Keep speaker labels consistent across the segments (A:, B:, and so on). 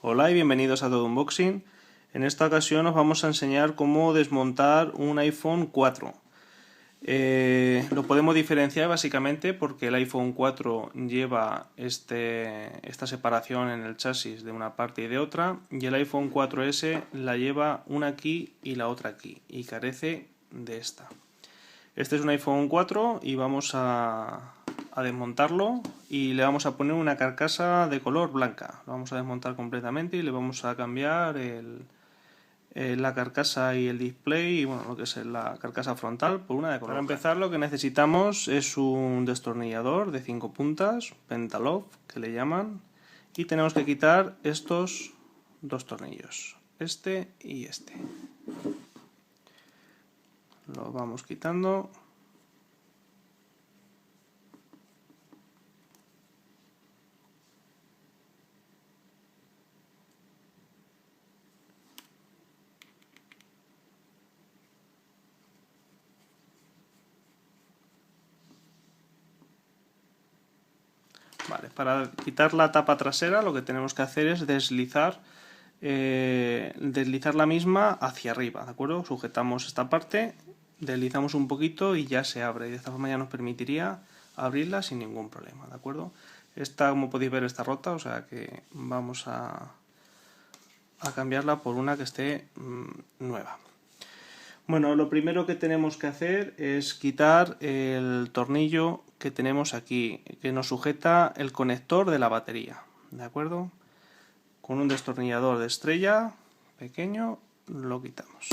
A: Hola y bienvenidos a Todo Unboxing. En esta ocasión os vamos a enseñar cómo desmontar un iPhone 4. Lo podemos diferenciar básicamente porque el iPhone 4 lleva esta separación en el chasis de una parte y de otra, y el iPhone 4S la lleva una aquí y la otra aquí y carece de esta. Este es un iPhone 4 y vamos a desmontarlo y le vamos a poner una carcasa de color blanca. Lo vamos a desmontar completamente y le vamos a cambiar la carcasa y el display y bueno, lo que es la carcasa frontal por una de color. Para empezar, lo que necesitamos es un destornillador de 5 puntas, Pentalock que le llaman, y tenemos que quitar estos dos tornillos, este y este. Lo vamos quitando. Vale, para quitar la tapa trasera lo que tenemos que hacer es deslizar la misma hacia arriba, ¿de acuerdo? Sujetamos esta parte, deslizamos un poquito y ya se abre, y de esta forma ya nos permitiría abrirla sin ningún problema, ¿de acuerdo? Esta, como podéis ver, está rota, o sea que vamos a cambiarla por una que esté nueva. Bueno, lo primero que tenemos que hacer es quitar el tornillo que tenemos aquí, que nos sujeta el conector de la batería, ¿de acuerdo? Con un destornillador de estrella pequeño lo quitamos.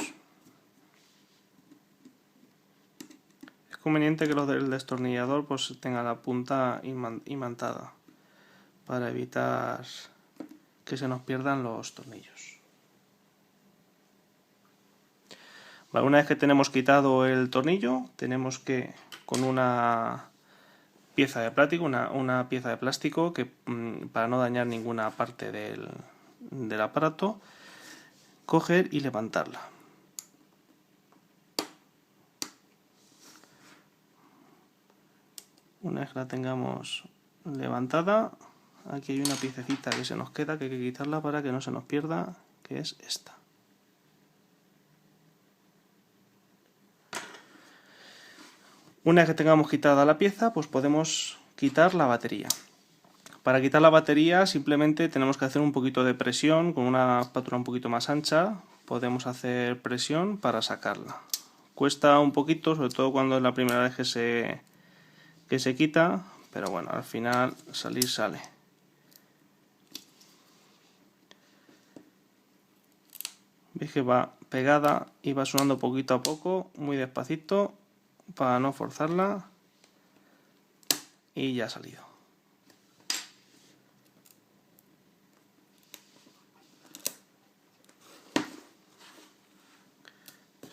A: Es conveniente que el destornillador pues tenga la punta imantada para evitar que se nos pierdan los tornillos. Vale, una vez que tenemos quitado el tornillo, tenemos que con una pieza de plástico, una pieza de plástico que para no dañar ninguna parte del aparato, coger y levantarla. Una vez que la tengamos levantada, aquí hay una piececita que se nos queda, que hay que quitarla para que no se nos pierda, que es esta. Una vez que tengamos quitada la pieza, pues podemos quitar la batería. Para quitar la batería simplemente tenemos que hacer un poquito de presión con una espátula un poquito más ancha. Podemos hacer presión para sacarla. Cuesta un poquito, sobre todo cuando es la primera vez que se quita, pero bueno, al final salir sale. Veis que va pegada y va sonando poquito a poco, muy despacito, para no forzarla, y ya ha salido.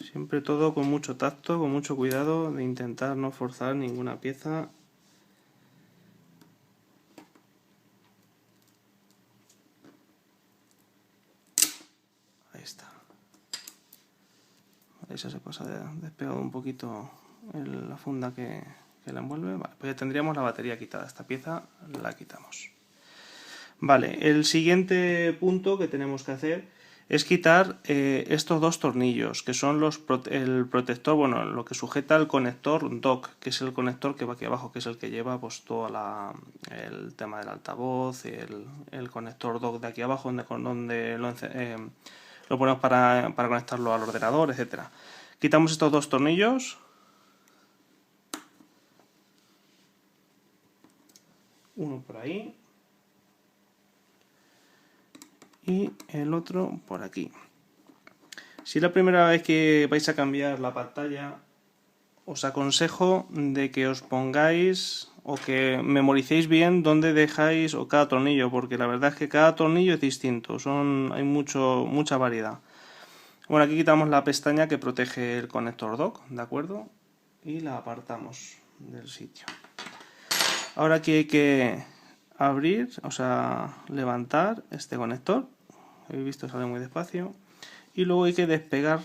A: Siempre todo con mucho tacto, con mucho cuidado de intentar no forzar ninguna pieza. Ahí está. Ahí se pasa despegado un poquito la funda que la envuelve. Vale, pues ya tendríamos la batería quitada. Esta pieza la quitamos. Vale, el siguiente punto que tenemos que hacer es quitar estos dos tornillos, que son el protector, bueno, lo que sujeta el conector dock, que es el conector que va aquí abajo, que es el que lleva pues todo el tema del altavoz, el conector dock de aquí abajo, donde lo ponemos para conectarlo al ordenador, etcétera. Quitamos estos dos tornillos. Uno por ahí. Y el otro por aquí. Si es la primera vez que vais a cambiar la pantalla, os aconsejo de que os pongáis o que memoricéis bien dónde dejáis o cada tornillo, porque la verdad es que cada tornillo es distinto, hay mucha variedad. Bueno, aquí quitamos la pestaña que protege el conector dock, ¿de acuerdo? Y la apartamos del sitio. Ahora aquí hay que abrir, o sea, levantar este conector. Habéis visto, sale muy despacio. Y luego hay que despegar,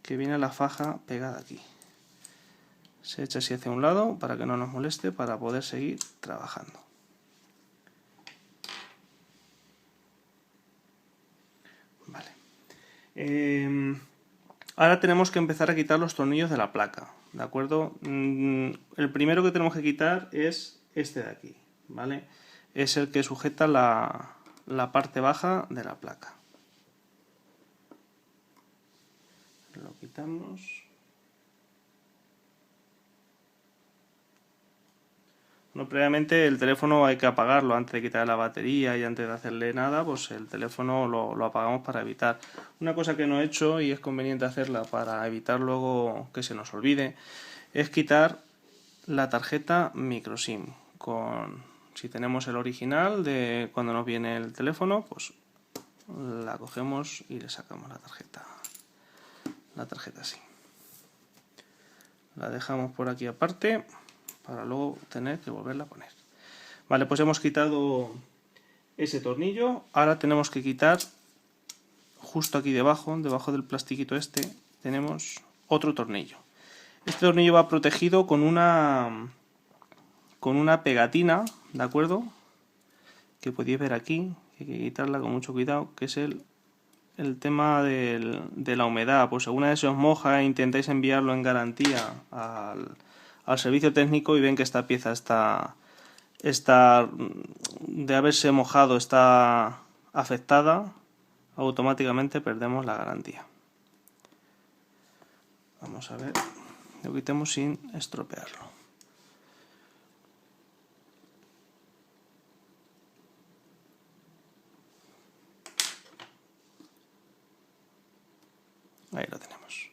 A: que viene la faja pegada aquí. Se echa así hacia un lado para que no nos moleste, para poder seguir trabajando. Ahora tenemos que empezar a quitar los tornillos de la placa, ¿de acuerdo? El primero que tenemos que quitar es este de aquí, ¿vale? Es el que sujeta la parte baja de la placa. Lo quitamos. Bueno, previamente el teléfono hay que apagarlo antes de quitar la batería y antes de hacerle nada, pues el teléfono lo apagamos para evitar. Una cosa que no he hecho y es conveniente hacerla para evitar luego que se nos olvide, es quitar la tarjeta microSIM. Si tenemos el original de cuando nos viene el teléfono, pues la cogemos y le sacamos la tarjeta SIM. La dejamos por aquí aparte para luego tener que volverla a poner. Vale, pues hemos quitado ese tornillo. Ahora tenemos que quitar justo aquí debajo del plastiquito este, tenemos otro tornillo. Este tornillo va protegido con una pegatina, ¿de acuerdo? Que podéis ver aquí, hay que quitarla con mucho cuidado, que es el tema de la humedad. Pues si alguna vez se os moja e intentáis enviarlo en garantía al servicio técnico y ven que esta pieza está de haberse mojado, está afectada, automáticamente perdemos la garantía. Vamos a ver, lo quitemos sin estropearlo. Ahí lo tenemos.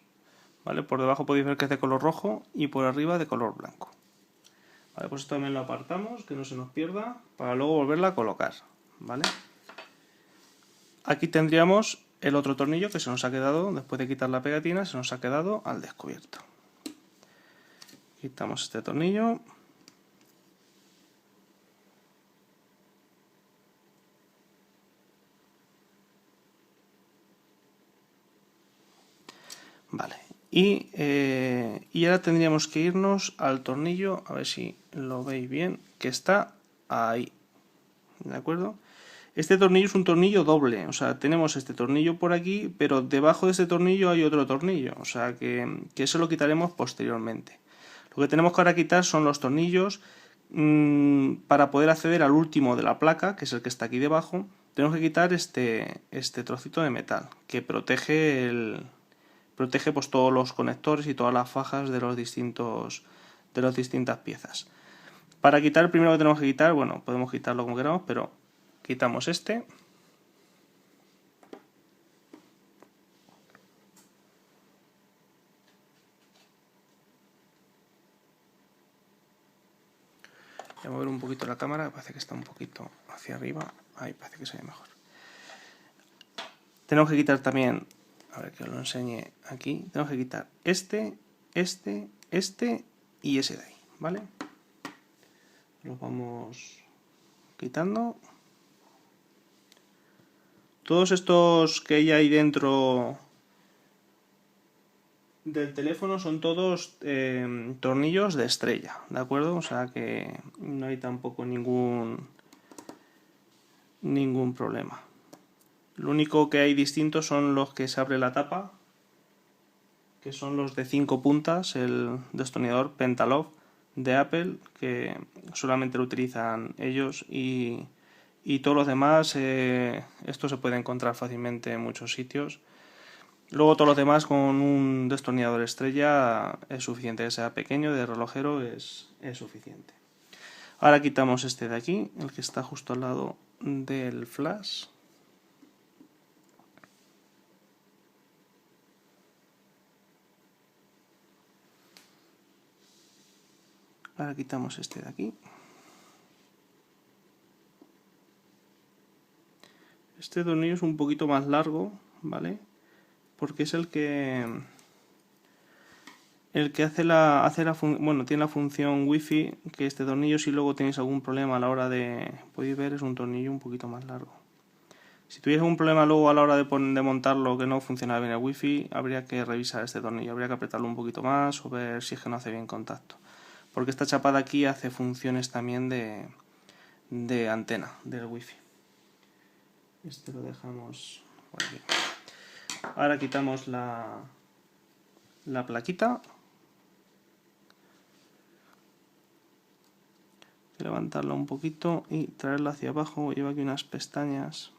A: ¿Vale? Por debajo podéis ver que es de color rojo y por arriba de color blanco. Vale, pues esto también lo apartamos, que no se nos pierda, para luego volverla a colocar. ¿Vale? Aquí tendríamos el otro tornillo que se nos ha quedado, después de quitar la pegatina, se nos ha quedado al descubierto. Quitamos este tornillo. Vale, y ahora tendríamos que irnos al tornillo, a ver si lo veis bien, que está ahí, ¿de acuerdo? Este tornillo es un tornillo doble, o sea, tenemos este tornillo por aquí, pero debajo de este tornillo hay otro tornillo, o sea, que eso lo quitaremos posteriormente. Lo que tenemos que ahora quitar son los tornillos para poder acceder al último de la placa, que es el que está aquí debajo. Tenemos que quitar este trocito de metal, que protege pues todos los conectores y todas las fajas de las distintas piezas. Para quitar, el primero que tenemos que quitar, bueno, podemos quitarlo como queramos, pero quitamos este. Voy a mover un poquito la cámara, parece que está un poquito hacia arriba. Ahí parece que se ve mejor. Tenemos que quitar también, a ver que os lo enseñe aquí, tenemos que quitar este y ese de ahí, ¿vale? Los vamos quitando. Todos estos que hay ahí dentro del teléfono son todos tornillos de estrella, ¿de acuerdo? O sea que no hay tampoco ningún problema. Lo único que hay distinto son los que se abre la tapa, que son los de 5 puntas, el destornillador Pentalock de Apple, que solamente lo utilizan ellos, y todos los demás, esto se puede encontrar fácilmente en muchos sitios. Luego todos los demás con un destornillador estrella es suficiente, que sea pequeño, de relojero, es suficiente. Ahora quitamos este de aquí, el que está justo al lado del flash. Ahora quitamos este de aquí. Este tornillo es un poquito más largo, ¿vale? Porque es el que hace bueno, tiene la función Wi-Fi, que este tornillo, si luego tenéis algún problema a la hora de, podéis ver, es un tornillo un poquito más largo. Si tuvierais algún problema luego a la hora de montarlo, que no funciona bien el Wi-Fi, habría que revisar este tornillo, habría que apretarlo un poquito más o ver si es que no hace bien contacto. Porque esta chapa de aquí hace funciones también de antena del Wi-Fi. Este lo dejamos por aquí. Ahora quitamos la plaquita. Levantarla un poquito y traerla hacia abajo. Lleva aquí unas pestañas.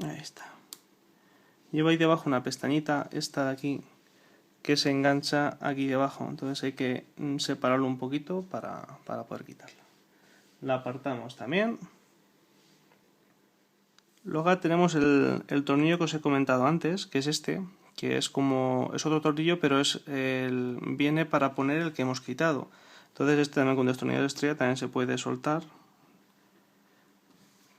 A: Ahí está. Lleva ahí debajo una pestañita, esta de aquí, que se engancha aquí debajo. Entonces hay que separarlo un poquito para poder quitarla. La apartamos también. Luego tenemos el tornillo que os he comentado antes, que es este, que es otro tornillo, pero viene para poner el que hemos quitado. Entonces este también con destornillador de estrella también se puede soltar.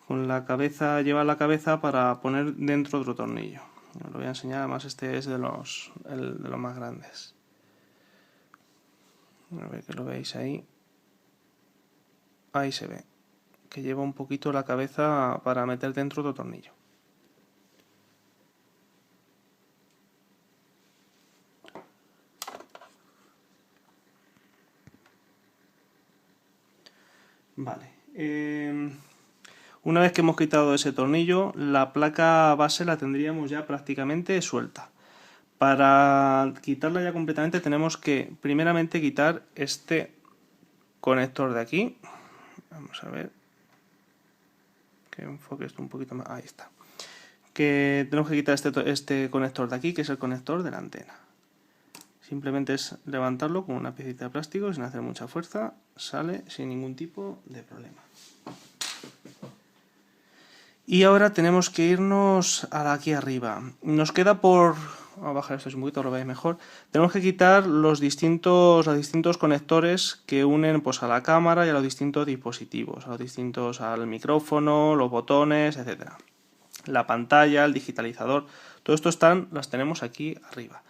A: Con la cabeza, lleva la cabeza para poner dentro otro tornillo. Os lo voy a enseñar, además este es de los más grandes. A ver que lo veis ahí. Ahí se ve. Que lleva un poquito la cabeza para meter dentro otro tornillo. Vale. Una vez que hemos quitado ese tornillo, la placa base la tendríamos ya prácticamente suelta. Para quitarla ya completamente tenemos que primeramente quitar este conector de aquí. Vamos a ver que enfoque esto un poquito más. Ahí está. Que tenemos que quitar este conector de aquí, que es el conector de la antena. Simplemente es levantarlo con una piecita de plástico sin hacer mucha fuerza, sale sin ningún tipo de problema. Y ahora tenemos que irnos aquí arriba. Nos queda por... Vamos a bajar esto un poquito, lo veis mejor. Tenemos que quitar los distintos conectores que unen pues, a la cámara y a los distintos dispositivos, al micrófono, los botones, etc. La pantalla, el digitalizador, todo esto las tenemos aquí arriba.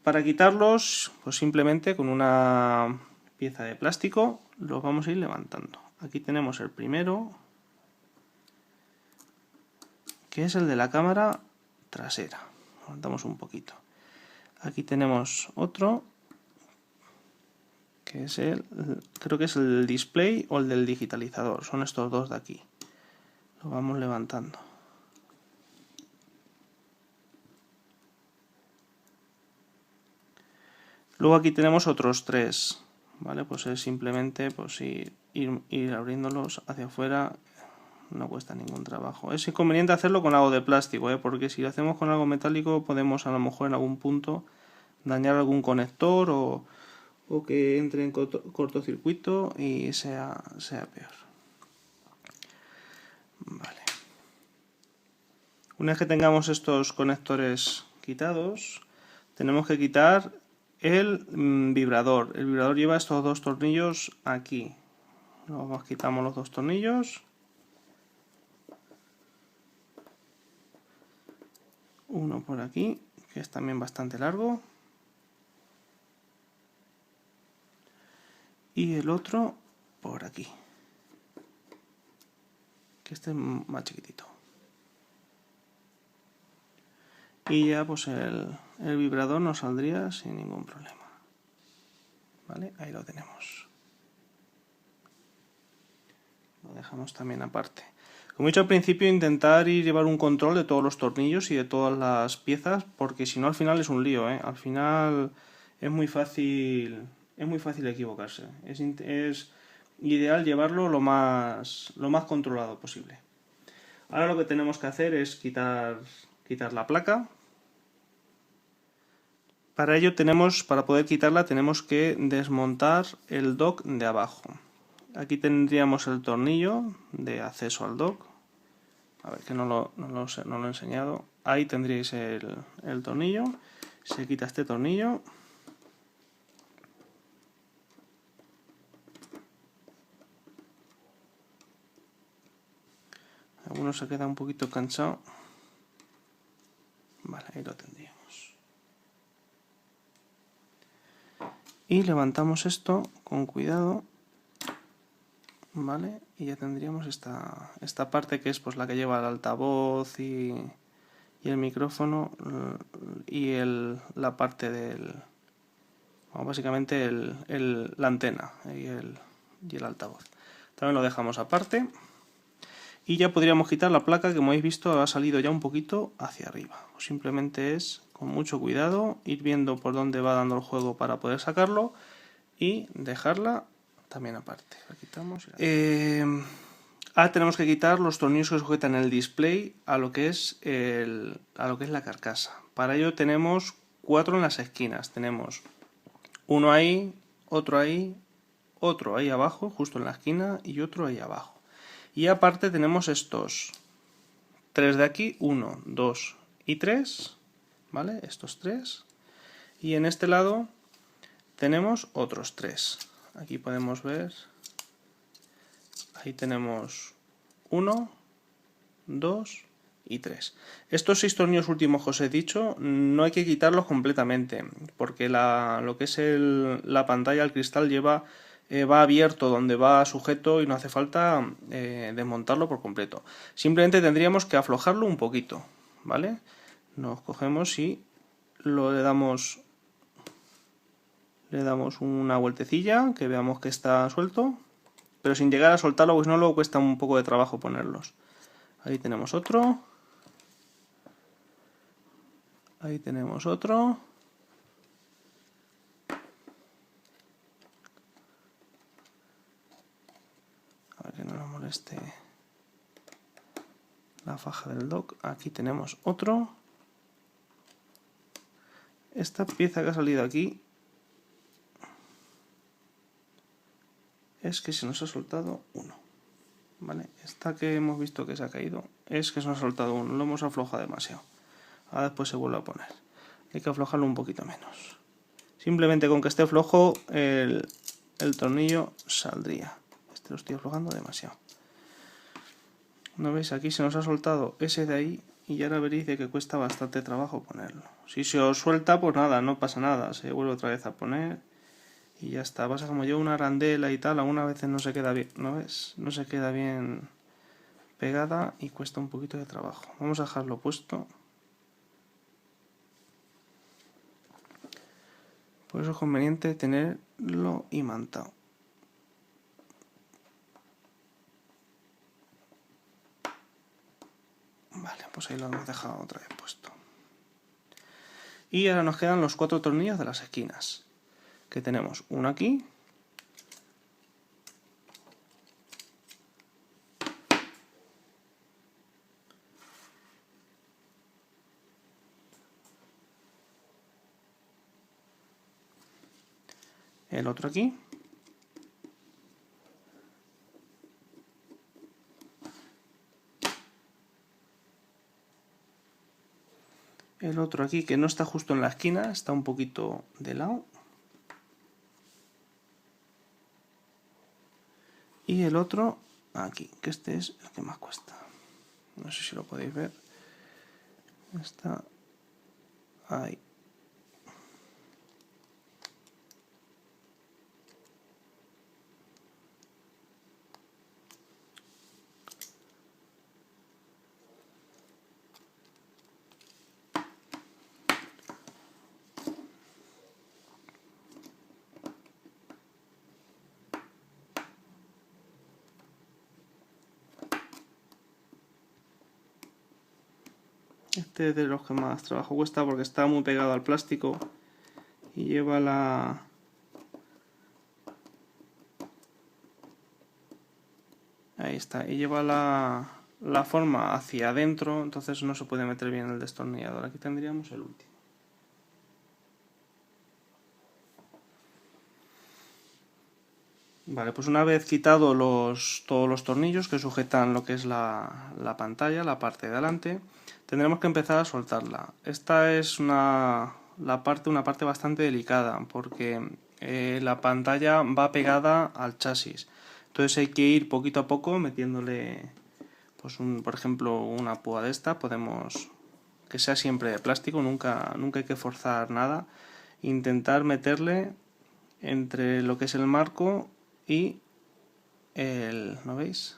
A: Para quitarlos, pues simplemente con una pieza de plástico los vamos a ir levantando. Aquí tenemos el primero, que es el de la cámara trasera. Levantamos un poquito. Aquí tenemos otro, que es creo que es el display o el del digitalizador. Son estos dos de aquí. Lo vamos levantando. Luego aquí tenemos otros tres, ¿vale? Pues es simplemente pues, ir abriéndolos hacia afuera, no cuesta ningún trabajo. Es inconveniente hacerlo con algo de plástico, porque si lo hacemos con algo metálico podemos a lo mejor en algún punto dañar algún conector o que entre en cortocircuito y sea peor. Vale. Una vez que tengamos estos conectores quitados, tenemos que quitar el vibrador. El vibrador lleva estos dos tornillos aquí. Luego quitamos los dos tornillos. Uno por aquí, que es también bastante largo. Y el otro por aquí, que este es más chiquitito. Y ya pues el vibrador nos saldría sin ningún problema. ¿Vale? Ahí lo tenemos. Lo dejamos también aparte. Como he dicho al principio, intentar llevar un control de todos los tornillos y de todas las piezas, porque si no al final es un lío, ¿eh? Al final es muy fácil equivocarse. Es ideal llevarlo lo más controlado posible. Ahora lo que tenemos que hacer es quitar la placa. Para ello para poder quitarla tenemos que desmontar el dock de abajo. Aquí tendríamos el tornillo de acceso al dock. A ver que no lo he enseñado. Ahí tendríais el tornillo. Se quita este tornillo. Algunos se queda un poquito cansado. Vale, ahí lo tendríamos. Y levantamos esto con cuidado. Vale, y ya tendríamos esta parte que es pues la que lleva el altavoz y el micrófono y la parte del... básicamente la antena y el altavoz. También lo dejamos aparte. Y ya podríamos quitar la placa que, como habéis visto, ha salido ya un poquito hacia arriba. Simplemente es, con mucho cuidado, ir viendo por dónde va dando el juego para poder sacarlo y dejarla también aparte. La quitamos. Ahora tenemos que quitar los tornillos que sujetan el display a lo que es la carcasa. Para ello tenemos 4 en las esquinas. Tenemos uno ahí, otro ahí abajo, justo en la esquina, y otro ahí abajo. Y aparte tenemos estos 3 de aquí, 1, 2 y 3, ¿vale? Estos 3. Y en este lado tenemos otros 3. Aquí podemos ver, ahí tenemos 1, 2 y 3. Estos 6 tornillos últimos que os he dicho no hay que quitarlos completamente, porque lo que es la pantalla, el cristal va abierto donde va sujeto y no hace falta desmontarlo por completo. Simplemente tendríamos que aflojarlo un poquito, ¿vale? Nos cogemos y le damos una vueltecilla, que veamos que está suelto, pero sin llegar a soltarlo, pues no, luego cuesta un poco de trabajo ponerlos. Ahí tenemos otro. Ahí tenemos otro. A ver que no nos moleste la faja del dock. Aquí tenemos otro. Esta pieza que ha salido aquí es que se nos ha soltado uno. ¿Vale? Esta que hemos visto que se ha caído es que se nos ha soltado uno. Lo hemos aflojado demasiado. Ahora después se vuelve a poner. Hay que aflojarlo un poquito menos. Simplemente con que esté flojo el tornillo saldría. Este lo estoy aflojando demasiado. ¿No veis? Aquí se nos ha soltado ese de ahí y ahora veréis de que cuesta bastante trabajo ponerlo. Si se os suelta, pues nada, no pasa nada. Se vuelve otra vez a poner y ya está. Pasa como yo una arandela y tal, algunas veces no se queda bien, ¿no ves? No se queda bien pegada y cuesta un poquito de trabajo. Vamos a dejarlo puesto. Por eso es conveniente tenerlo imantado. Vale, pues ahí lo hemos dejado otra vez puesto. Y ahora nos quedan los 4 tornillos de las esquinas. Que tenemos uno aquí. El otro aquí. El otro aquí, que no está justo en la esquina, está un poquito de lado. Y el otro aquí, que este es el que más cuesta. No sé si lo podéis ver. Está ahí. Este es de los que más trabajo cuesta porque está muy pegado al plástico y lleva ahí está, y lleva la forma hacia adentro, entonces no se puede meter bien el destornillador. Aquí tendríamos el último. Vale, pues una vez quitado todos los tornillos que sujetan lo que es la pantalla, la parte de delante, tendremos que empezar a soltarla. Esta es una parte bastante delicada porque la pantalla va pegada al chasis. Entonces hay que ir poquito a poco metiéndole, pues por ejemplo, una púa de esta. Podemos, que sea siempre de plástico, nunca hay que forzar nada. Intentar meterle entre lo que es el marco y ¿no veis?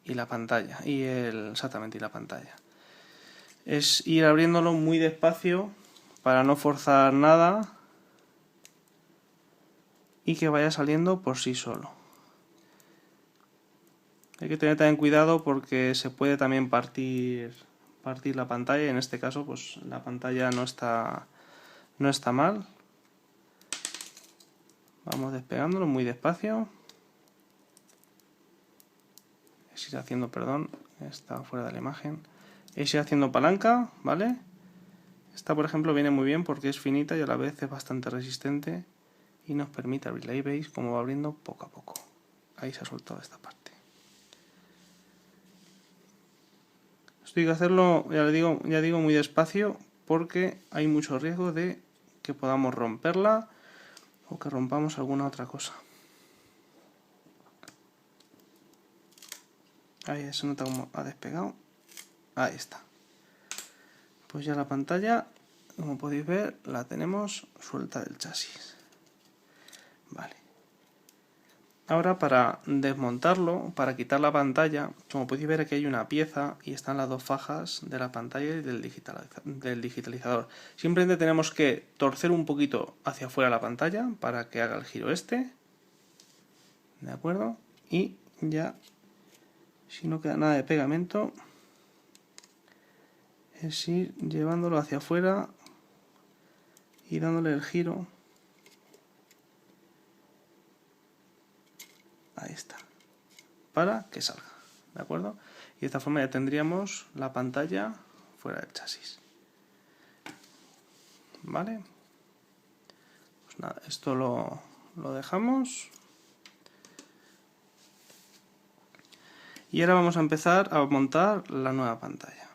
A: Y la pantalla, exactamente, y la pantalla. Es ir abriéndolo muy despacio para no forzar nada y que vaya saliendo por sí solo. Hay que tener también cuidado porque se puede también partir la pantalla, y en este caso pues la pantalla no está mal. Vamos despegándolo muy despacio. Es ir haciendo, perdón, está fuera de la imagen. Es ir haciendo palanca, ¿vale? Esta, por ejemplo, viene muy bien porque es finita y a la vez es bastante resistente y nos permite abrirla. Ahí veis cómo va abriendo poco a poco. Ahí se ha soltado esta parte. Esto hay que hacerlo, ya digo, muy despacio porque hay mucho riesgo de que podamos romperla o que rompamos alguna otra cosa. Ahí se nota cómo ha despegado. Ahí está. Pues ya la pantalla, como podéis ver, la tenemos suelta del chasis. Vale. Ahora para desmontarlo, para quitar la pantalla, como podéis ver aquí hay una pieza y están las dos fajas de la pantalla y del digitalizador. Simplemente tenemos que torcer un poquito hacia afuera la pantalla para que haga el giro este. ¿De acuerdo? Y ya, si no queda nada de pegamento, es ir llevándolo hacia afuera y dándole el giro. Ahí está, para que salga, ¿de acuerdo? Y de esta forma ya tendríamos la pantalla fuera del chasis. ¿Vale? Pues nada, esto lo dejamos. Y ahora vamos a empezar a montar la nueva pantalla.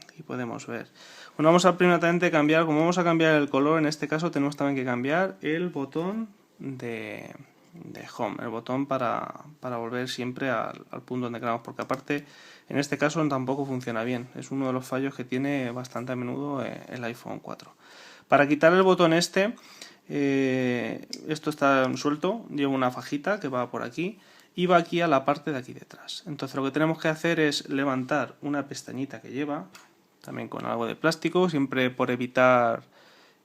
A: Aquí podemos ver. Bueno, vamos a primeramente cambiar, como vamos a cambiar el color, en este caso tenemos también que cambiar el botón de Home, el botón para volver siempre al punto donde queramos, porque aparte en este caso tampoco funciona bien. Es uno de los fallos que tiene bastante a menudo el iPhone 4. Para quitar el botón esto está suelto, lleva una fajita que va por aquí y va aquí a la parte de aquí detrás. Entonces lo que tenemos que hacer es levantar una pestañita que lleva, también con algo de plástico, siempre por evitar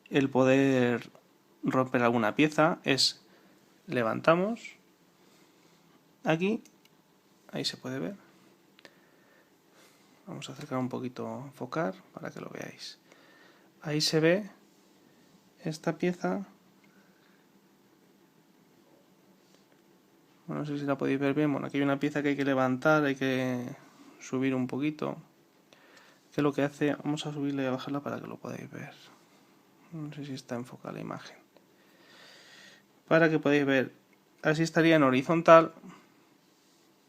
A: el poder romper alguna pieza, es levantamos aquí, ahí se puede ver. Vamos a acercar un poquito, enfocar para que lo veáis. Ahí se ve esta pieza. Bueno, no sé si la podéis ver bien. Bueno, aquí hay una pieza que hay que levantar, hay que subir un poquito. ¿Qué es lo que hace? Vamos a subirla y a bajarla para que lo podáis ver. No sé si está enfocada la imagen. Para que podáis ver, así estaría en horizontal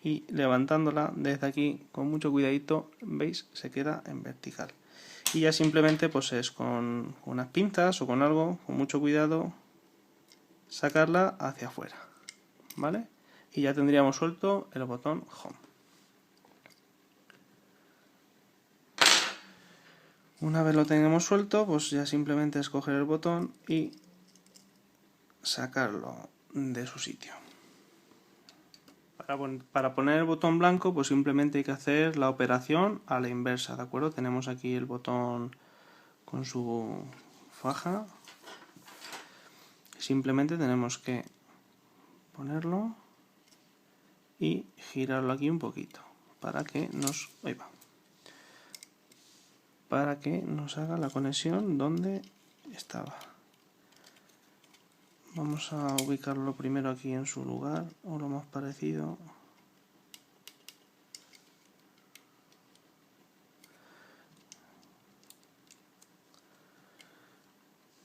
A: y levantándola desde aquí con mucho cuidadito, veis, se queda en vertical. Y ya simplemente pues es con unas pinzas o con algo, con mucho cuidado, sacarla hacia afuera, ¿vale? Y ya tendríamos suelto el botón Home. Una vez lo tenemos suelto, pues ya simplemente es coger el botón y sacarlo de su sitio. Para poner el botón blanco, pues simplemente hay que hacer la operación a la inversa, ¿de acuerdo? Tenemos aquí el botón con su faja. Simplemente tenemos que ponerlo y girarlo aquí un poquito para que nos haga la conexión donde estaba. Vamos a ubicarlo primero aquí en su lugar o lo más parecido.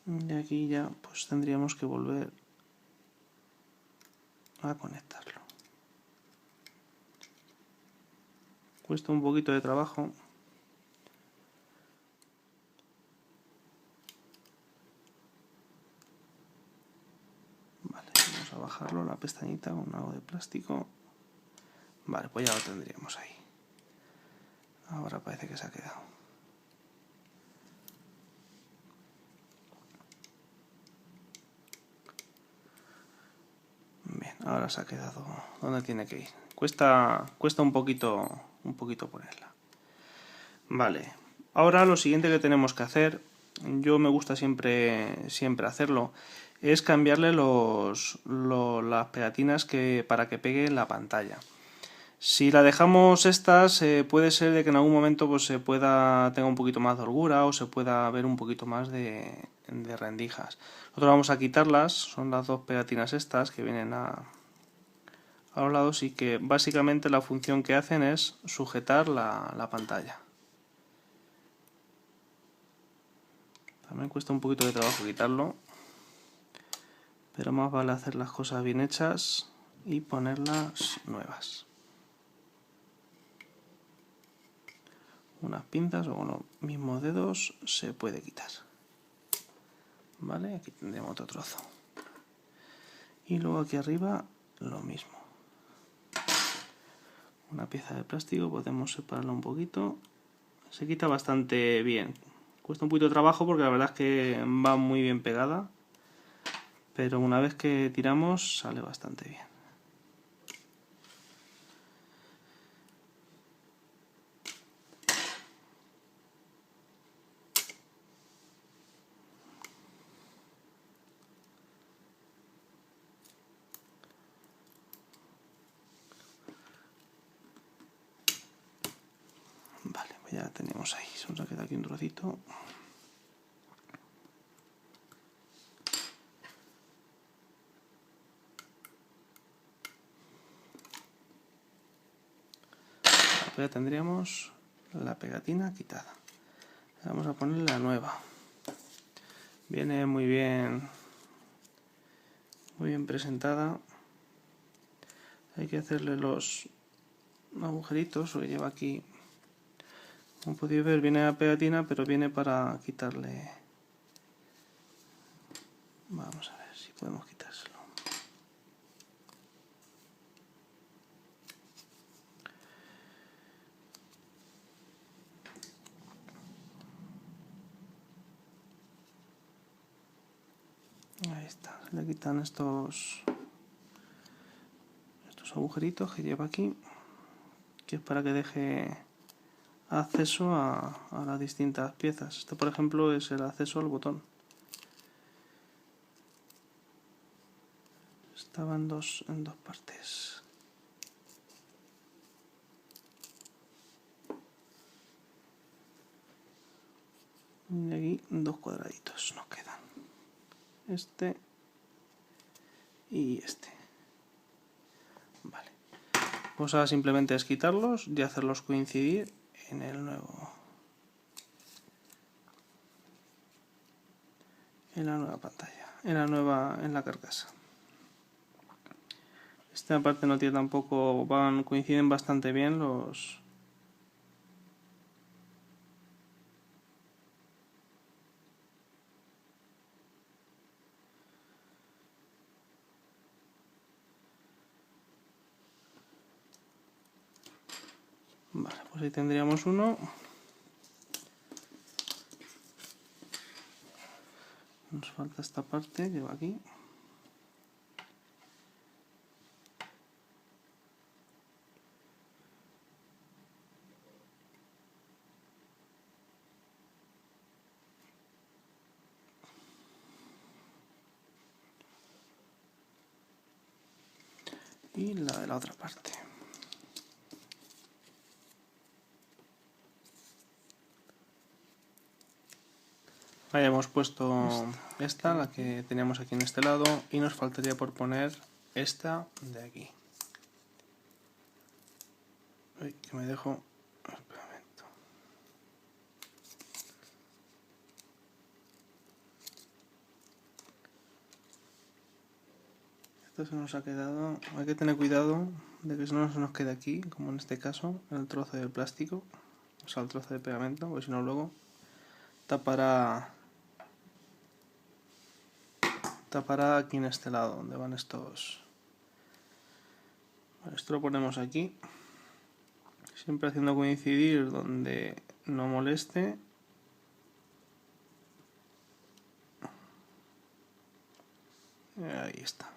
A: Y aquí ya pues tendríamos que volver a conectarlo. Cuesta un poquito de trabajo. Vale, vamos a bajarlo, la pestañita con algo de plástico. Vale, pues ya lo tendríamos ahí. Ahora parece que se ha quedado. Bien, ahora se ha quedado donde tiene que ir. Cuesta un poquito ponerla. Vale, ahora lo siguiente que tenemos que hacer yo me gusta siempre hacerlo, es cambiarle las pegatinas para que pegue en la pantalla. Si la dejamos estas, puede ser de que en algún momento pues, tenga un poquito más de holgura o se pueda ver un poquito más de rendijas. Nosotros vamos a quitarlas, son las dos pegatinas estas que vienen a los lados y que básicamente la función que hacen es sujetar la pantalla. También cuesta un poquito de trabajo quitarlo, pero más vale hacer las cosas bien hechas y ponerlas nuevas. Unas pinzas o con los mismos dedos se puede quitar. Vale, aquí tendremos otro trozo. Y luego aquí arriba lo mismo. Una pieza de plástico, podemos separarla un poquito. Se quita bastante bien. Cuesta un poquito de trabajo porque la verdad es que va muy bien pegada. Pero una vez que tiramos sale bastante bien. Vale, pues ya tenemos ahí. Se nos ha quedado aquí un trocito. Pues ya tendríamos la pegatina quitada. Vamos a poner la nueva. Viene muy bien presentada. Hay que hacerle los agujeritos, que lleva aquí. Como podéis ver, viene la pegatina, pero viene para quitarle. Vamos a ver si podemos quitárselo. Ahí está, se le quitan estos agujeritos que lleva aquí, que es para que deje acceso a las distintas piezas. Este, por ejemplo, es el acceso al botón. Estaba en dos partes. Y aquí dos cuadraditos nos quedan. Este y este. Vale. Pues ahora simplemente es quitarlos y hacerlos coincidir en el nuevo. En la nueva pantalla. En la carcasa. Esta parte no tiene tampoco. Coinciden bastante bien los. Vale, pues ahí tendríamos uno. Nos falta esta parte que va aquí. Y la de la otra parte. Ahí hemos puesto esta, la que teníamos aquí en este lado, y nos faltaría por poner esta de aquí. Uy, que me dejo. Espera un momento. Esto se nos ha quedado. Hay que tener cuidado de que no se nos quede aquí, como en este caso, el trozo de plástico, o sea, el trozo de pegamento, porque si no luego tapará aquí en este lado donde van estos. Vale, esto lo ponemos aquí, siempre haciendo coincidir donde no moleste. Ahí está,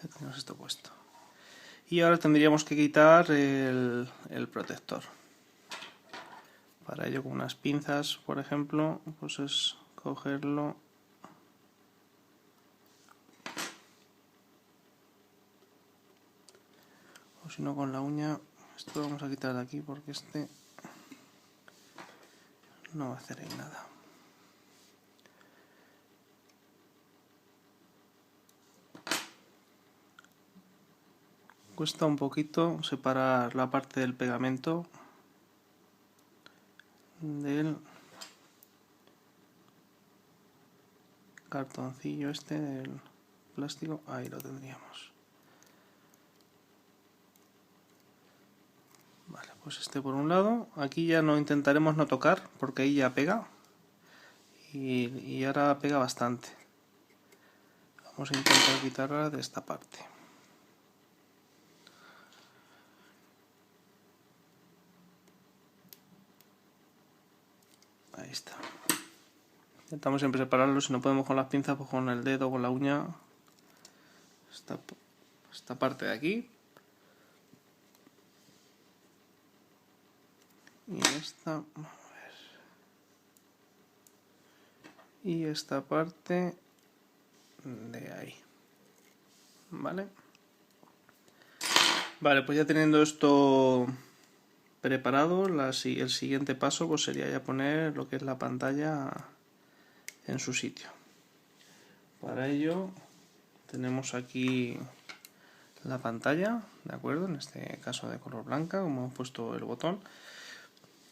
A: ya tenemos esto puesto. Y ahora tendríamos que quitar el protector. Para ello, con unas pinzas, por ejemplo, pues es cogerlo o si no con la uña. Esto lo vamos a quitar de aquí porque este no va a hacer ahí nada. Cuesta un poquito separar la parte del pegamento del cartoncillo este, del plástico. Ahí lo tendríamos. Vale, pues este por un lado. Aquí ya no intentaremos no tocar porque ahí ya pega. Y ahora pega bastante. Vamos a intentar quitarla de esta parte. Ahí está. Intentamos siempre separarlo, si no podemos con las pinzas, pues con el dedo o con la uña. Esta parte de aquí. Y esta, a ver. Y esta parte de ahí. ¿Vale? Vale, pues ya teniendo esto preparado, el siguiente paso pues sería ya poner lo que es la pantalla en su sitio. Para ello tenemos aquí la pantalla, ¿de acuerdo? En este caso de color blanca, como hemos puesto el botón.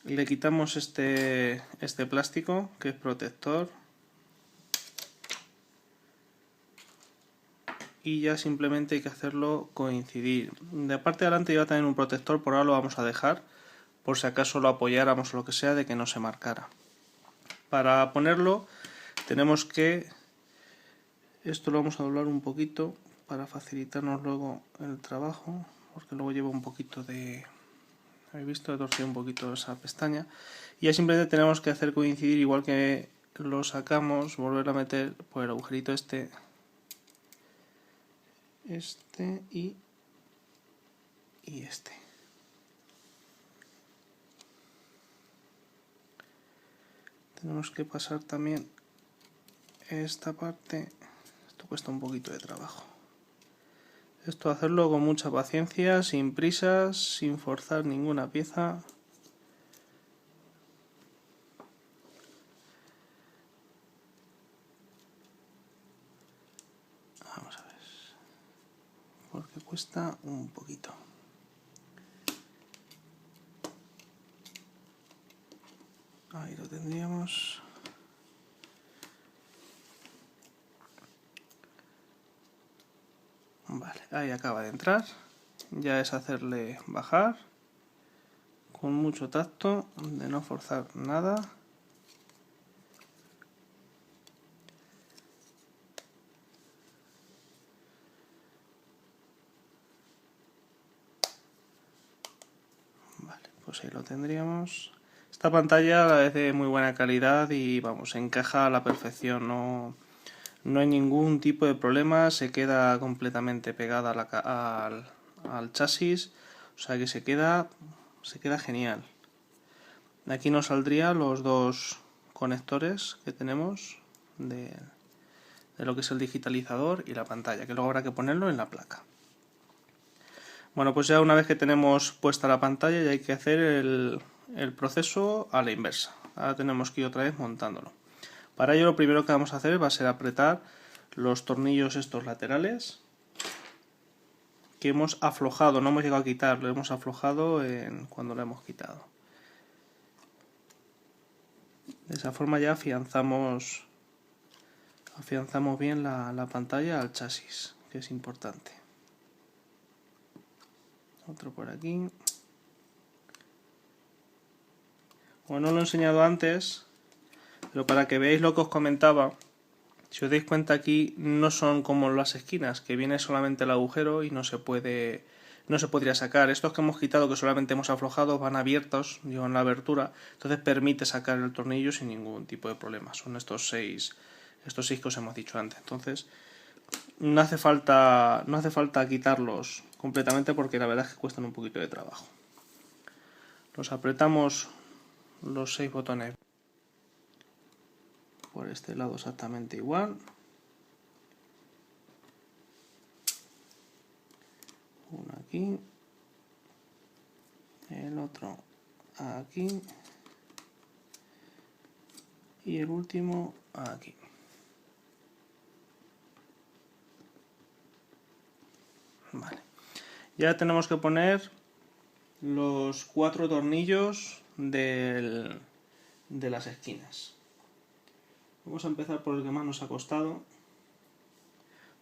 A: Le quitamos este plástico que es protector y ya simplemente hay que hacerlo coincidir. De parte de adelante iba a tener un protector, por ahora lo vamos a dejar por si acaso lo apoyáramos o lo que sea, de que no se marcara. Para ponerlo tenemos que, esto lo vamos a doblar un poquito para facilitarnos luego el trabajo, porque luego lleva un poquito de, habéis visto, he torcido un poquito esa pestaña, y ya simplemente tenemos que hacer coincidir, igual que lo sacamos, volver a meter por el agujerito este y este. Tenemos que pasar también esta parte. Esto cuesta un poquito de trabajo. Esto hacerlo con mucha paciencia, sin prisas, sin forzar ninguna pieza. Vamos a ver. Porque cuesta un poquito. Ahí lo tendríamos. Vale, ahí acaba de entrar. Ya es hacerle bajar con mucho tacto, de no forzar nada. Vale, pues ahí lo tendríamos. Esta pantalla es de muy buena calidad y vamos, encaja a la perfección, no hay ningún tipo de problema, se queda completamente pegada al chasis, o sea que se queda genial. De aquí nos saldrían los dos conectores que tenemos de lo que es el digitalizador y la pantalla, que luego habrá que ponerlo en la placa. Bueno, pues ya una vez que tenemos puesta la pantalla ya hay que hacer el proceso a la inversa. Ahora tenemos que ir otra vez montándolo. Para ello lo primero que vamos a hacer va a ser apretar los tornillos estos laterales que hemos aflojado, no hemos llegado a quitar, lo hemos aflojado cuando lo hemos quitado. De esa forma ya afianzamos bien la pantalla al chasis, que es importante. Otro por aquí. Como no lo he enseñado antes, pero para que veáis lo que os comentaba, si os dais cuenta aquí no son como las esquinas, que viene solamente el agujero y no se podría sacar. Estos que hemos quitado, que solamente hemos aflojado, van abiertos, llevan la abertura, entonces permite sacar el tornillo sin ningún tipo de problema. Son estos seis que os hemos dicho antes. Entonces no hace falta quitarlos completamente porque la verdad es que cuestan un poquito de trabajo. Los apretamos los 6 botones por este lado exactamente igual. Uno aquí, el otro aquí y el último aquí. Vale. Ya tenemos que poner los 4 tornillos de las esquinas. Vamos a empezar por el que más nos ha costado.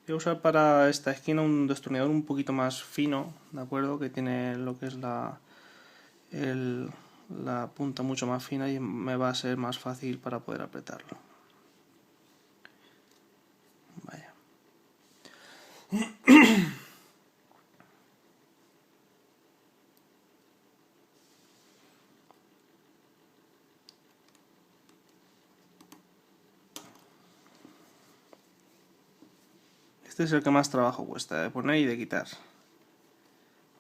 A: Voy a usar para esta esquina un destornillador un poquito más fino, ¿de acuerdo? Que tiene lo que es la punta mucho más fina y me va a ser más fácil para poder apretarlo. Vaya. Este es el que más trabajo cuesta, de poner y de quitar.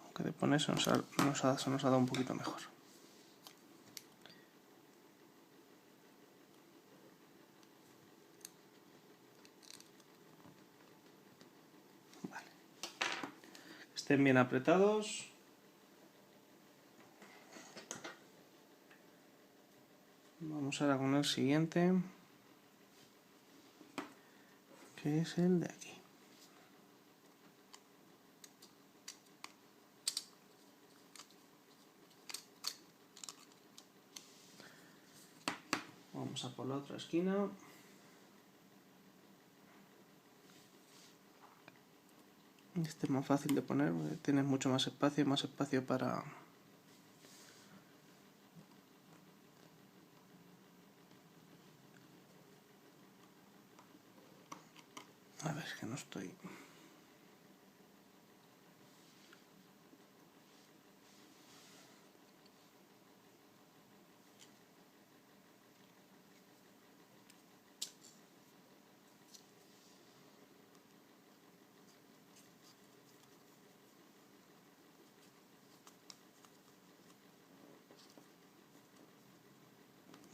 A: Aunque de poner se nos ha dado un poquito mejor. Vale. Estén bien apretados. Vamos ahora con el siguiente, que es el de aquí. Vamos a por la otra esquina. Este es más fácil de poner, porque tienes mucho más espacio para... A ver, que no estoy...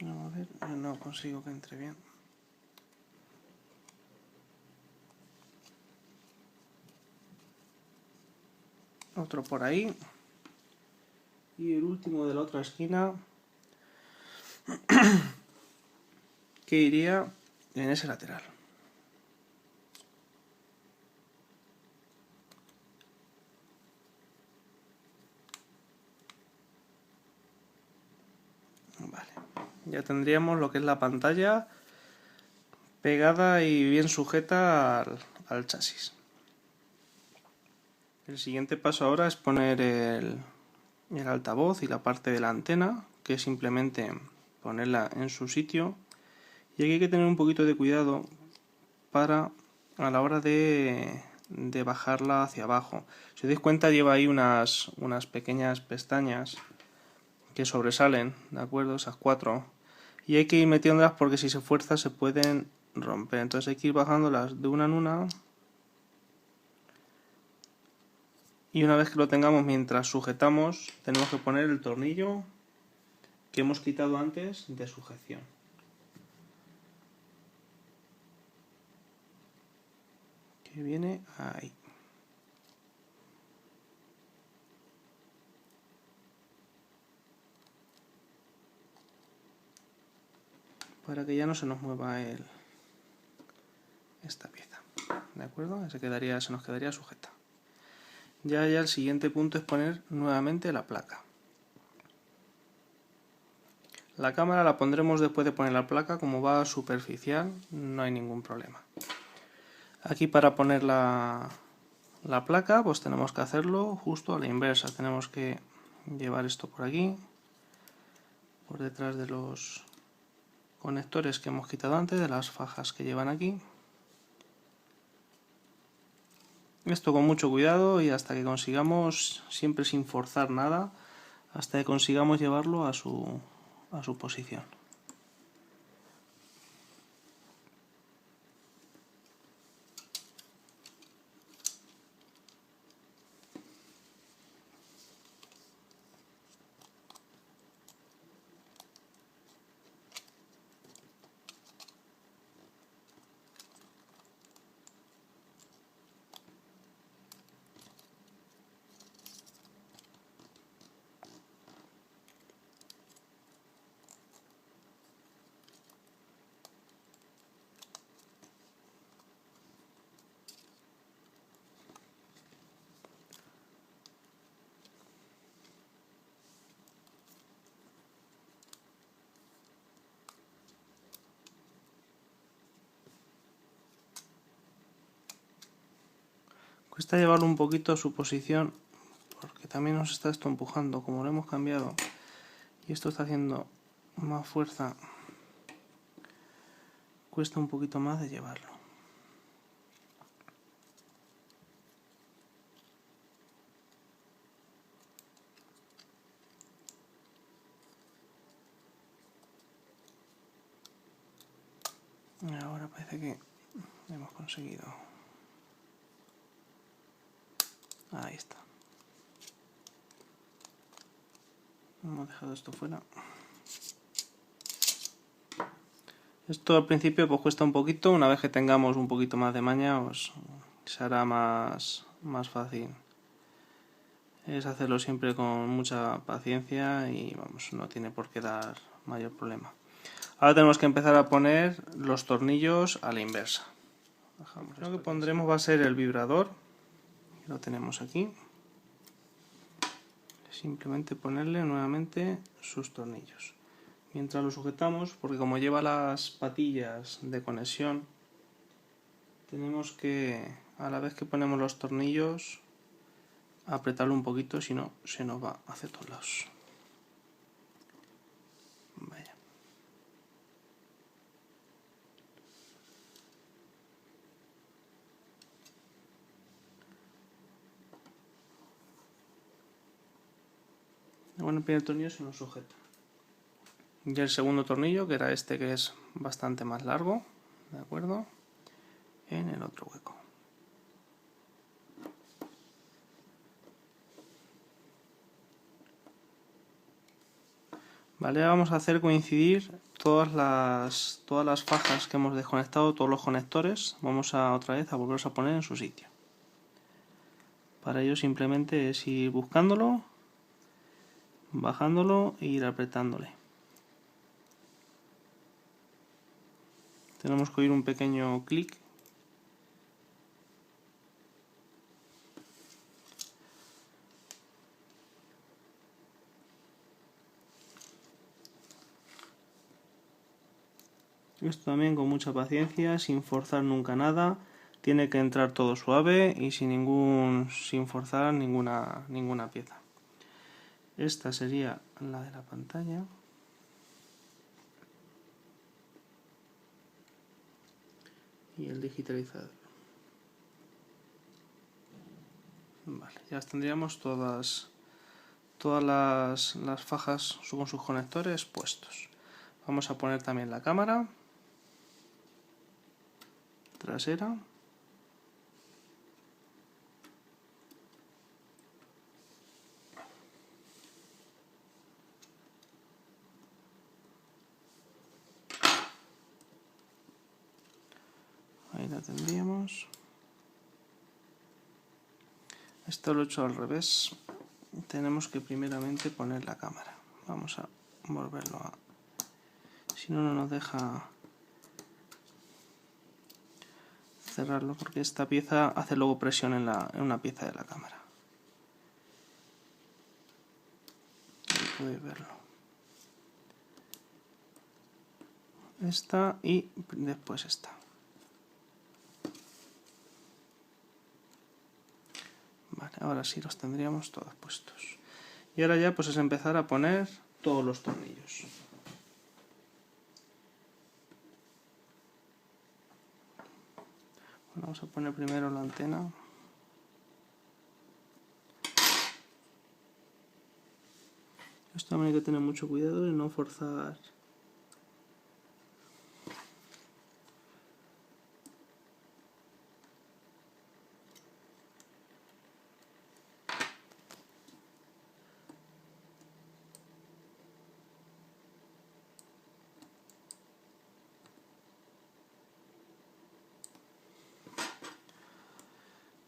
A: Vamos a ver, no consigo que entre bien. Otro por ahí. Y el último de la otra esquina, que iría en ese lateral. Vale. Ya tendríamos lo que es la pantalla pegada y bien sujeta al chasis. El siguiente paso ahora es poner el altavoz y la parte de la antena, que es simplemente ponerla en su sitio. Y aquí hay que tener un poquito de cuidado a la hora de bajarla hacia abajo. Si os dais cuenta, lleva ahí unas pequeñas pestañas que sobresalen, ¿de acuerdo? Esas 4. Y hay que ir metiéndolas porque si se fuerza se pueden romper. Entonces hay que ir bajándolas de una en una. Y una vez que lo tengamos, mientras sujetamos, tenemos que poner el tornillo que hemos quitado antes de sujeción. Que viene ahí. Para que ya no se nos mueva esta pieza. ¿De acuerdo? Se nos quedaría sujeta. Ya el siguiente punto es poner nuevamente la placa. La cámara la pondremos después de poner la placa, como va superficial, no hay ningún problema. Aquí para poner la placa, pues tenemos que hacerlo justo a la inversa. Tenemos que llevar esto por aquí, por detrás de los conectores que hemos quitado antes, de las fajas que llevan aquí. Esto con mucho cuidado y hasta que consigamos, siempre sin forzar nada, hasta que consigamos llevarlo a su posición. Cuesta llevarlo un poquito a su posición, porque también nos está esto empujando, como lo hemos cambiado y esto está haciendo más fuerza, cuesta un poquito más de llevarlo. Ahora parece que hemos conseguido. Ahí está. Hemos dejado esto fuera. Esto al principio pues cuesta un poquito, una vez que tengamos un poquito más de maña pues se hará más fácil. Es hacerlo siempre con mucha paciencia y vamos, no tiene por qué dar mayor problema. Ahora tenemos que empezar a poner los tornillos a la inversa. Lo que pondremos va a ser el vibrador, lo tenemos aquí. Simplemente ponerle nuevamente sus tornillos. Mientras lo sujetamos, porque como lleva las patillas de conexión, tenemos que, a la vez que ponemos los tornillos, apretarlo un poquito, si no se nos va hacia todos lados. Vaya. Bueno, el primer tornillo se nos sujeta. Y el segundo tornillo, que era este, que es bastante más largo, ¿de acuerdo? En el otro hueco. Vale, vamos a hacer coincidir todas las fajas que hemos desconectado, todos los conectores. Vamos a otra vez a volverlos a poner en su sitio. Para ello simplemente es ir buscándolo, bajándolo e ir apretándole. Tenemos que oír un pequeño clic. Esto también con mucha paciencia, sin forzar nunca nada. Tiene que entrar todo suave y sin forzar ninguna pieza. Esta sería la de la pantalla. Y el digitalizador. Vale, ya tendríamos todas las fajas con sus conectores puestos. Vamos a poner también la cámara trasera. Ahí la tendríamos. Esto lo he hecho al revés. Tenemos que primeramente poner la cámara. Vamos a volverlo a... Si no, no nos deja cerrarlo, porque esta pieza hace luego presión en una pieza de la cámara. Ahí podéis verlo. Esta y después esta. Vale, ahora sí los tendríamos todos puestos. Y ahora ya pues es empezar a poner todos los tornillos. Bueno, vamos a poner primero la antena. Esto también hay que tener mucho cuidado de no forzar.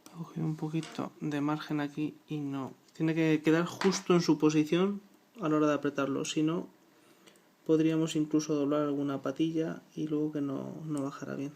A: He cogido un poquito de margen aquí y no. Tiene que quedar justo en su posición a la hora de apretarlo, si no podríamos incluso doblar alguna patilla y luego que no bajara bien.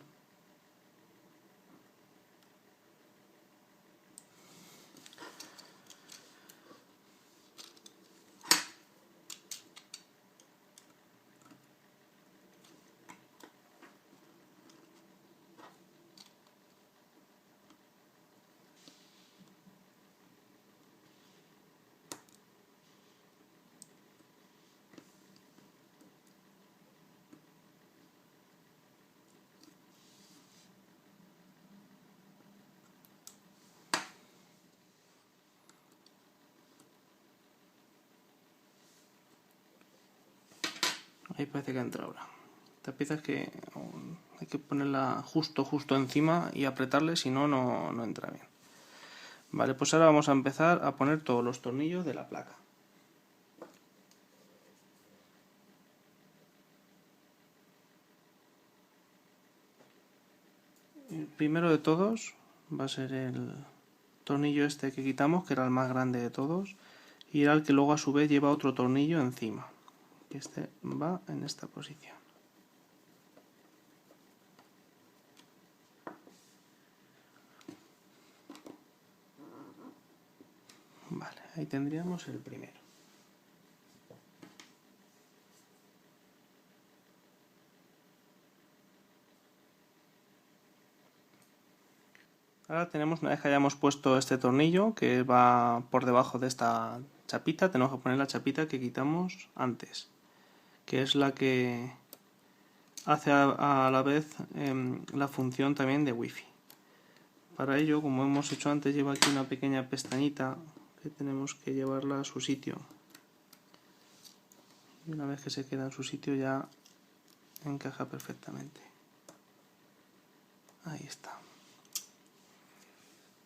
A: Ahí parece que entra ahora. Esta pieza es que hay que ponerla justo encima y apretarle, si no, no entra bien. Vale, pues ahora vamos a empezar a poner todos los tornillos de la placa. El primero de todos va a ser el tornillo este que quitamos, que era el más grande de todos, y era el que luego a su vez lleva otro tornillo encima. Este va en esta posición. Vale, ahí tendríamos el primero. Ahora tenemos, una vez que hayamos puesto este tornillo, que va por debajo de esta chapita, tenemos que poner la chapita que quitamos antes, que es la que hace a la vez la función también de Wi-Fi. Para ello, como hemos hecho antes, lleva aquí una pequeña pestañita que tenemos que llevarla a su sitio. Y una vez que se queda en su sitio ya encaja perfectamente. Ahí está.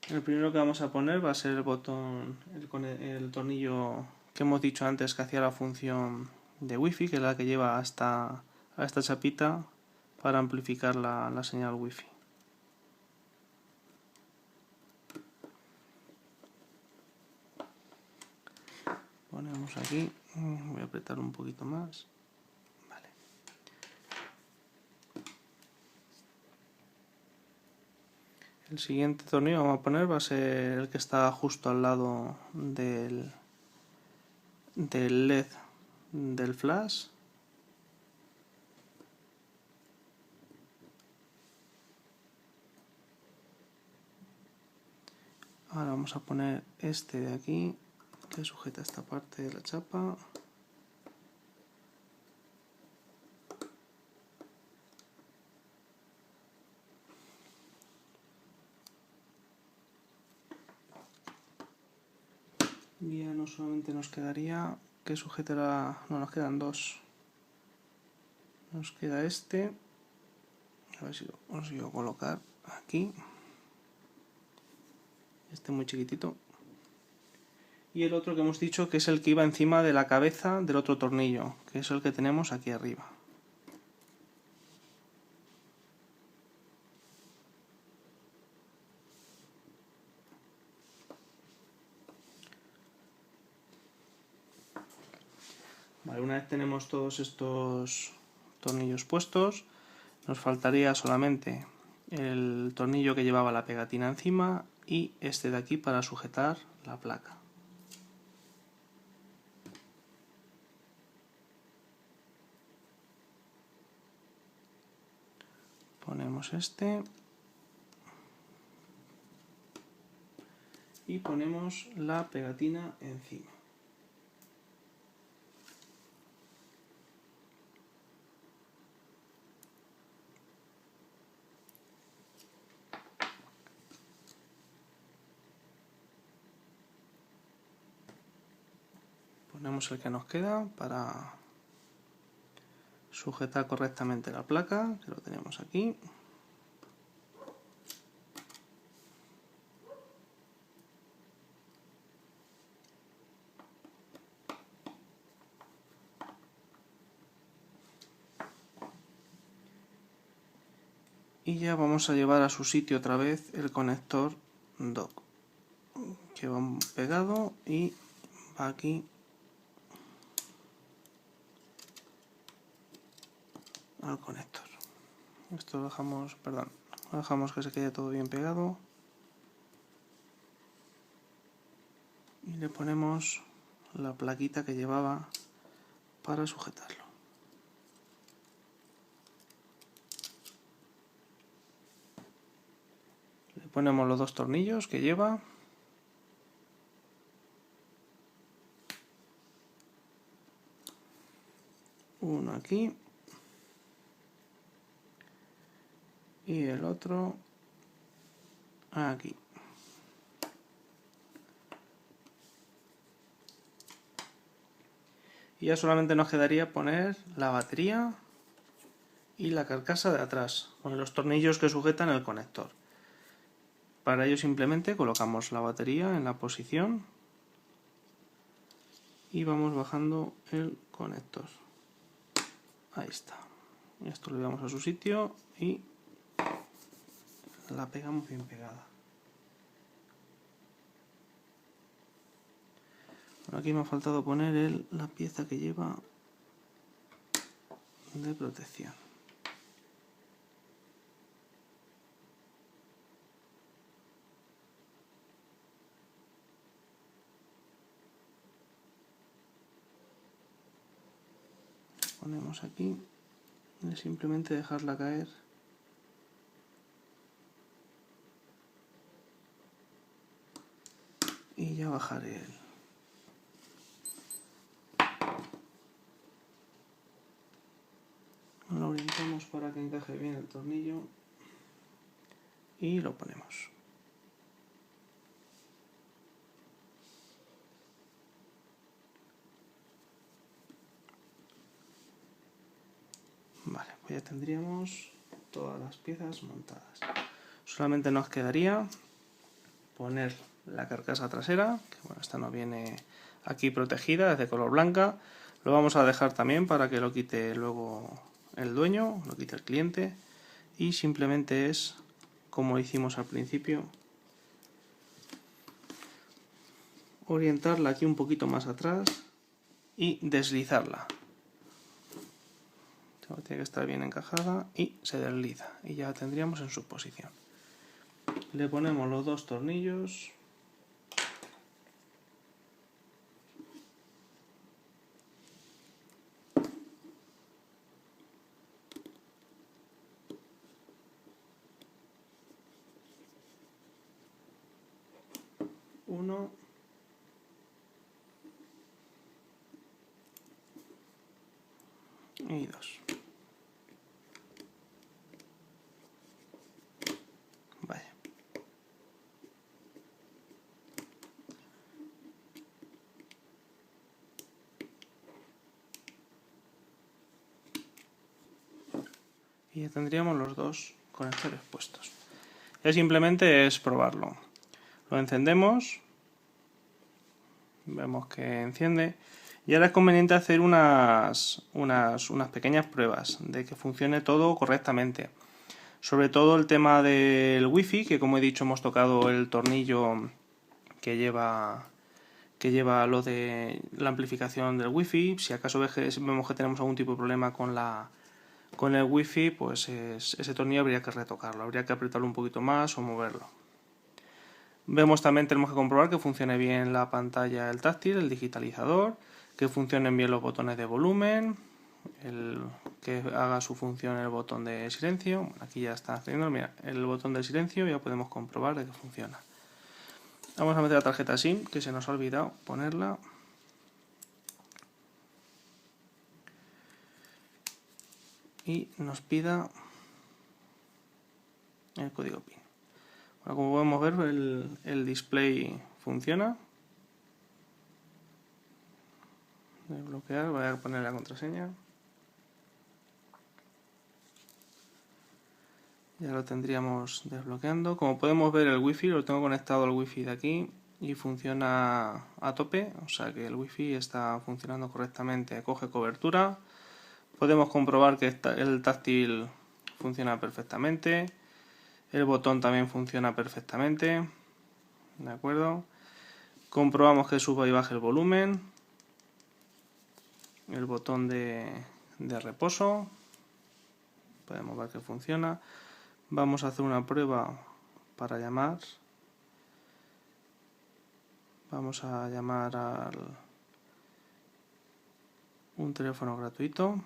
A: El primero que vamos a poner va a ser el botón, el tornillo que hemos dicho antes que hacía la función de Wi-Fi, que es la que lleva a esta chapita para amplificar la señal Wi-Fi. Ponemos aquí, voy a apretar un poquito más. Vale. El siguiente tornillo que vamos a poner va a ser el que está justo al lado del LED del flash. Ahora vamos a poner este de aquí, que sujeta esta parte de la chapa. Y ya no solamente nos quedaría que sujetará, no, nos quedan dos. Nos queda este, a ver si lo consigo colocar aquí. Este muy chiquitito. Y el otro que hemos dicho que es el que iba encima de la cabeza del otro tornillo, que es el que tenemos aquí arriba. Vale, una vez tenemos todos estos tornillos puestos, nos faltaría solamente el tornillo que llevaba la pegatina encima y este de aquí para sujetar la placa. Ponemos este y ponemos la pegatina encima. Ponemos el que nos queda para sujetar correctamente la placa, que lo tenemos aquí. Y ya vamos a llevar a su sitio otra vez el conector dock, que va pegado y va aquí al conector. Esto lo dejamos, perdón, lo dejamos que se quede todo bien pegado y le ponemos la plaquita que llevaba para sujetarlo. Le ponemos los dos tornillos que lleva. Uno aquí y el otro aquí. Y ya solamente nos quedaría poner la batería y la carcasa de atrás, con los tornillos que sujetan el conector. Para ello simplemente colocamos la batería en la posición y vamos bajando el conector. Ahí está. Y esto lo llevamos a su sitio y la pegamos bien pegada. Bueno, aquí me ha faltado poner la pieza que lleva de protección. Ponemos aquí y simplemente dejarla caer y ya bajaré lo orientamos para que encaje bien el tornillo y lo ponemos. Vale, pues ya tendríamos todas las piezas montadas. Solamente nos quedaría poner la carcasa trasera, que bueno, esta no viene aquí protegida, es de color blanca. Lo vamos a dejar también para que lo quite luego el dueño, lo quite el cliente, y simplemente es, como hicimos al principio, orientarla aquí un poquito más atrás y deslizarla. Tiene que estar bien encajada y se desliza y ya la tendríamos en su posición. Le ponemos los dos tornillos. Uno y dos. Vaya. Y ya tendríamos los dos conectores puestos. Ya simplemente es probarlo. Lo encendemos. Vemos que enciende. Y ahora es conveniente hacer unas pequeñas pruebas de que funcione todo correctamente. Sobre todo el tema del wifi, que como he dicho hemos tocado el tornillo que lleva lo de la amplificación del wifi. Si acaso vemos que tenemos algún tipo de problema con el wifi, pues ese tornillo habría que retocarlo, habría que apretarlo un poquito más o moverlo. Vemos también, tenemos que comprobar que funcione bien la pantalla, el táctil, el digitalizador, que funcionen bien los botones de volumen, que haga su función el botón de silencio. Bueno, aquí ya está haciendo, mira, el botón de silencio, ya podemos comprobar de que funciona. Vamos a meter la tarjeta SIM, que se nos ha olvidado ponerla. Y nos pida el código PIN. Bueno, como podemos ver, el display funciona. Desbloquear, voy a poner la contraseña. Ya lo tendríamos desbloqueando. Como podemos ver, el wifi lo tengo conectado al wifi de aquí y funciona a tope, o sea que el wifi está funcionando correctamente, coge cobertura. Podemos comprobar que el táctil funciona perfectamente, el botón también funciona perfectamente, ¿de acuerdo? Comprobamos que suba y baje el volumen, el botón de reposo, podemos ver que funciona. Vamos a hacer una prueba para llamar. Vamos a llamar a un teléfono gratuito,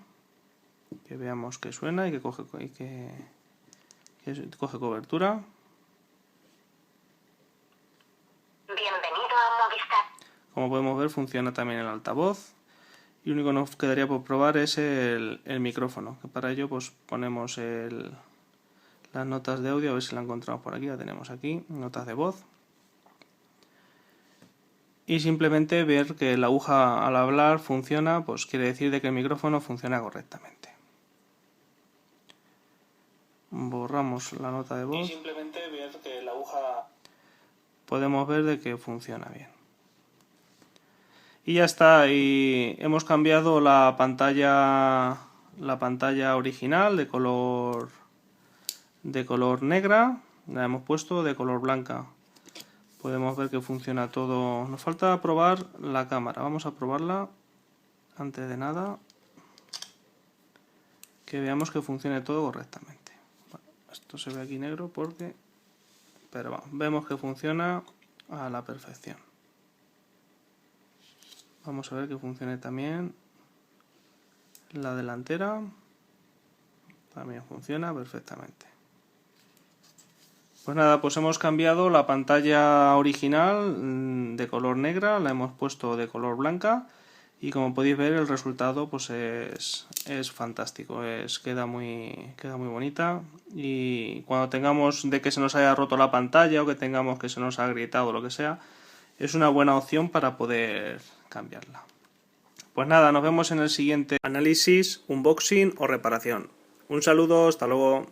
A: que veamos que suena y que coge cobertura.
B: Bienvenido a Movistar.
A: Como podemos ver, funciona también el altavoz. Y lo único que nos quedaría por probar es el micrófono, que para ello pues ponemos las notas de audio, a ver si la encontramos por aquí. La tenemos aquí, notas de voz. y simplemente ver que la aguja al hablar funciona, pues quiere decir de que el micrófono funciona correctamente. Borramos la nota de voz y simplemente ver que la aguja podemos ver de que funciona bien. Y ya está, y hemos cambiado la pantalla original de color negra, la hemos puesto de color blanca. Podemos ver que funciona todo. Nos falta probar la cámara. Vamos a probarla antes de nada. Que veamos que funcione todo correctamente. Bueno, esto se ve aquí negro porque... Pero bueno, vemos que funciona a la perfección. Vamos a ver que funcione también la delantera. También funciona perfectamente. Pues nada, pues hemos cambiado la pantalla original de color negra, la hemos puesto de color blanca y como podéis ver el resultado pues es fantástico, queda muy bonita, y cuando tengamos de que se nos haya roto la pantalla o que tengamos que se nos ha agrietado o lo que sea, es una buena opción para poder cambiarla. Pues nada, nos vemos en el siguiente análisis, unboxing o reparación. Un saludo, hasta luego.